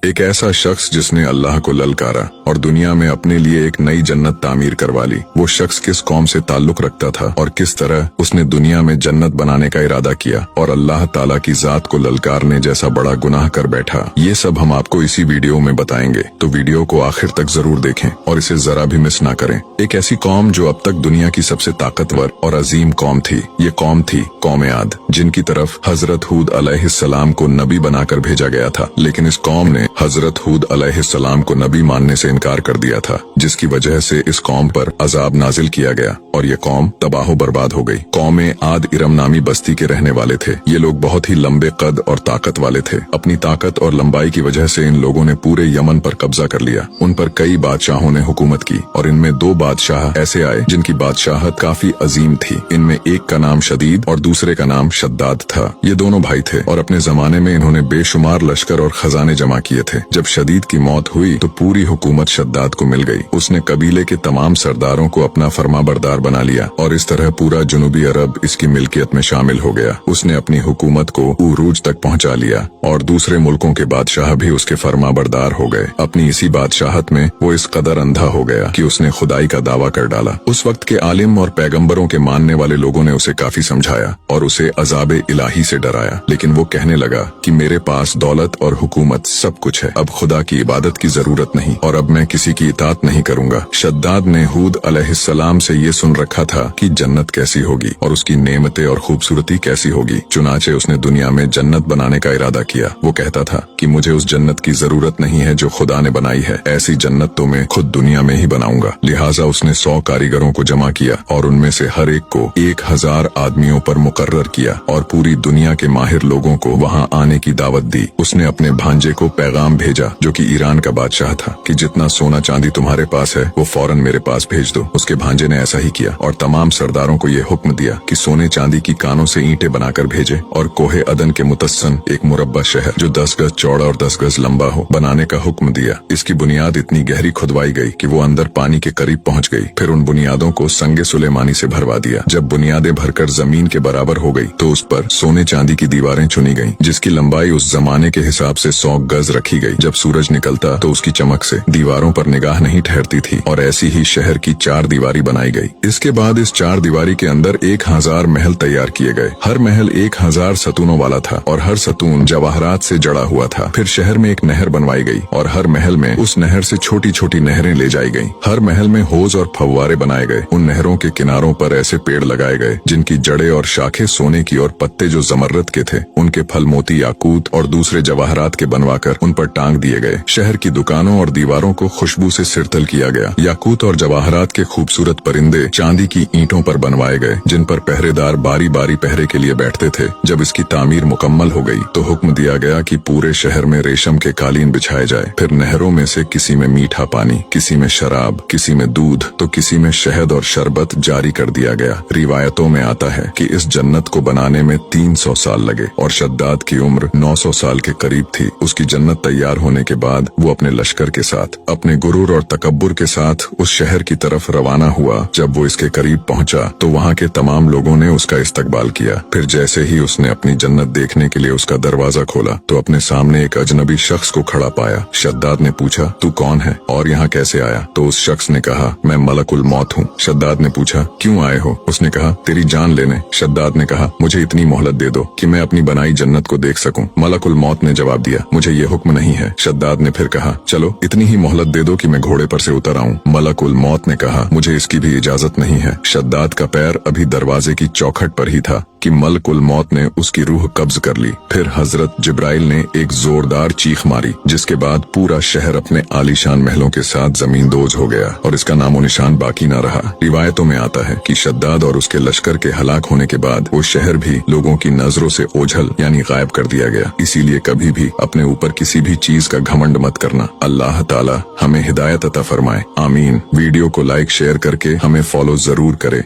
एक ऐसा शख्स जिसने अल्लाह को ललकारा और दुनिया में अपने लिए एक नई जन्नत तामीर करवा ली। वो शख्स किस कौम से ताल्लुक रखता था और किस तरह उसने दुनिया में जन्नत बनाने का इरादा किया और अल्लाह ताला की जात को ललकारने जैसा बड़ा गुनाह कर बैठा, ये सब हम आपको इसी वीडियो में बताएंगे। तो वीडियो को आखिर तक जरूर देखें और इसे जरा भी मिस ना करें। एक ऐसी कौम जो अब तक दुनिया की सबसे ताकतवर और अजीम कौम थी, ये कौम थी कौम आद, जिनकी तरफ हजरत हूद अलैहिस्सलाम को नबी बनाकर भेजा गया था। लेकिन इस कौम ने हजरत हूद अलैहिस्सलाम को नबी मानने से इनकार कर दिया था, जिसकी वजह से इस कौम पर अजाब नाजिल किया गया और ये कौम तबाह बर्बाद हो गई। कौम आद इरम नामी बस्ती के रहने वाले थे। ये लोग बहुत ही लंबे कद और ताकत वाले थे। अपनी ताकत और लंबाई की वजह से इन लोगों ने पूरे यमन पर कब्जा कर लिया। उन पर कई बादशाहों ने हुकूमत की और इनमें दो बादशाह ऐसे आए जिनकी बादशाहत काफी अजीम थी। इनमें एक का नाम शदीद और दूसरे का नाम शद्दाद था। ये दोनों भाई थे और अपने जमाने में इन्होंने बेशुमार लश्कर और खजाने जमा किए थे। जब शदीद की मौत हुई तो पूरी हुकूमत शद्दाद को मिल गई। उसने कबीले के तमाम सरदारों को अपना फरमाबरदार बना लिया और इस तरह पूरा जनूबी अरब इसकी मिल्कियत में शामिल हो गया। उसने अपनी हुकूमत को उरूज तक पहुंचा लिया और दूसरे मुल्कों के बादशाह भी उसके फरमाबरदार हो गए। अपनी इसी बादशाहत में वो इस कदर अंधा हो गया कि उसने खुदाई का दावा कर डाला। उस वक्त के आलिम और पैगंबरों के मानने वाले लोगों ने उसे काफी समझाया और उसे अजाब इलाही से डराया, लेकिन वो कहने लगा कि मेरे पास दौलत और हुकूमत सब कुछ है, अब खुदा की इबादत की जरूरत नहीं और अब मैं किसी की इताअत नहीं करूंगा। शद्दाद ने हूद अलैहिस्सलाम से ये सुन रखा था कि जन्नत कैसी होगी और उसकी नेमतें और खूबसूरती कैसी होगी। चुनाचे उसने दुनिया में जन्नत बनाने का इरादा किया। वो कहता था कि मुझे उस जन्नत की जरूरत नहीं है जो खुदा ने बनाई है, ऐसी जन्नत तो मैं खुद दुनिया में ही बनाऊंगा। लिहाजा उसने 100 कारीगरों को जमा किया और उनमें से हर एक को 1000 आदमियों पर मुकर्रर किया और पूरी दुनिया के माहिर लोगों को वहां आने की दावत दी। उसने अपने भांजे को पैगाम भेजा जो कि ईरान का बादशाह था कि जितना सोना चांदी तुम्हारे पास है वो फौरन मेरे पास भेज दो। उसके भांजे ने ऐसा ही किया और तमाम सरदारों को ये हुक्म दिया कि सोने चांदी की कानों से ईंटें बनाकर भेजे और कोहे अदन के मुतस्सन एक मुरब्बा शहर जो 10 गज चौड़ा और 10 गज लंबा हो बनाने का हुक्म दिया। इसकी बुनियाद इतनी गहरी खुदवाई गई कि वो अंदर पानी के करीब पहुंच गई। फिर उन बुनियादों को संगे सुलेमानी से भरवा दिया। जब बुनियादें भरकर जमीन के बराबर हो गई तो उस पर सोने चांदी की दीवारें चुनी गईं, जिसकी लंबाई उस जमाने के हिसाब से 100 गज रखी गई। जब सूरज निकलता तो उसकी चमक से दीवारों पर निगाह नहीं ठहरती थी और ऐसी ही शहर की 4 दीवारी बनाई गई। इसके बाद इस 4 दीवारी के अंदर 1000 महल तैयार किए गए। हर महल 1000 सतूनों वाला था और हर सतून जवाहरात से जड़ा हुआ था। फिर शहर में एक नहर बनवाई गई और हर महल में उस नहर से छोटी छोटी नहरें ले जाई गईं। हर महल में हौज और फव्वारे बनाए गए। उन नहरों के किनारों पर ऐसे पेड़ लगाए गए जिनकी जड़ें और शाखें सोने की और पत्ते जो जमर्रत के थे उनके फल मोती याकूत और दूसरे जवाहरात के बनवाकर उन पर टांग दिए गए। शहर की दुकानों और दीवारों को खुशबू से सिरतल किया गया। याकूत और जवाहरात के खूबसूरत परिंदे चांदी की ईंटों पर बनवाए गए जिन पर पहरेदार बारी बारी पहरे के लिए बैठते थे। जब इसकी तामीर मुकम्मल हो गई तो हुक्म दिया गया कि पूरे शहर में रेशम के कालीन बिछाए जाए। फिर नहरों में से किसी में मीठा पानी, किसी में शराब, किसी में दूध तो किसी में शहद और शरबत जारी कर दिया गया। रिवायतों में आता है कि इस जन्नत को बनाने में 300 साल लगे और शद्दाद की उम्र 900 साल के करीब थी। उसकी जन्नत तैयार होने के बाद वो अपने लश्कर के साथ, अपने गुरूर और तकब्बुर के साथ उस शहर की तरफ रवाना हुआ। जब वो इसके करीब पहुंचा तो वहाँ के तमाम लोगों ने उसका इस्तकबाल किया। फिर जैसे ही उसने अपनी जन्नत देखने के लिए उसका दरवाजा खोला तो अपने सामने एक अजनबी शख्स को खड़ा पाया। शद्दाद ने पूछा, तू कौन है और यहाँ कैसे आया? तो उस शख्स ने कहा, मैं मलकुल मौत हूँ। शद्दाद ने पूछा, क्यों आए हो? उसने कहा, तेरी जान लेने। शद्दाद ने कहा, मुझे इतनी मोहलत दे दो कि मैं अपनी बनाई जन्नत को देख सकूं। मलकुल मौत ने जवाब दिया, मुझे ये हुक्म नहीं है। शद्दाद ने फिर कहा, चलो इतनी ही मोहलत दे दो कि मैं घोड़े पर से उतर आऊं। मलकुल मौत ने कहा, मुझे इसकी भी इजाजत नहीं है। शद्दाद का पैर अभी दरवाजे की चौखट पर ही था कि मलकुल मौत ने उसकी रूह कब्ज कर ली। फिर हजरत जिब्राइल ने एक जोरदार चीख मारी जिसके बाद पूरा शहर अपने आलीशान महलों के साथ जमींदोज हो गया और इसका नामो निशान बाकी न रहा। रिवायतों में आता है कि शद्दाद और उसके लश्कर के हलाक होने के बाद वो शहर भी लोगों की नजरों से ओझल यानी गायब कर दिया गया। इसीलिए कभी भी अपने ऊपर किसी भी चीज का घमंड मत करना। अल्लाह ताला हमें हिदायत अता फरमाए, आमीन। वीडियो को लाइक शेयर करके हमें फॉलो जरूर करें।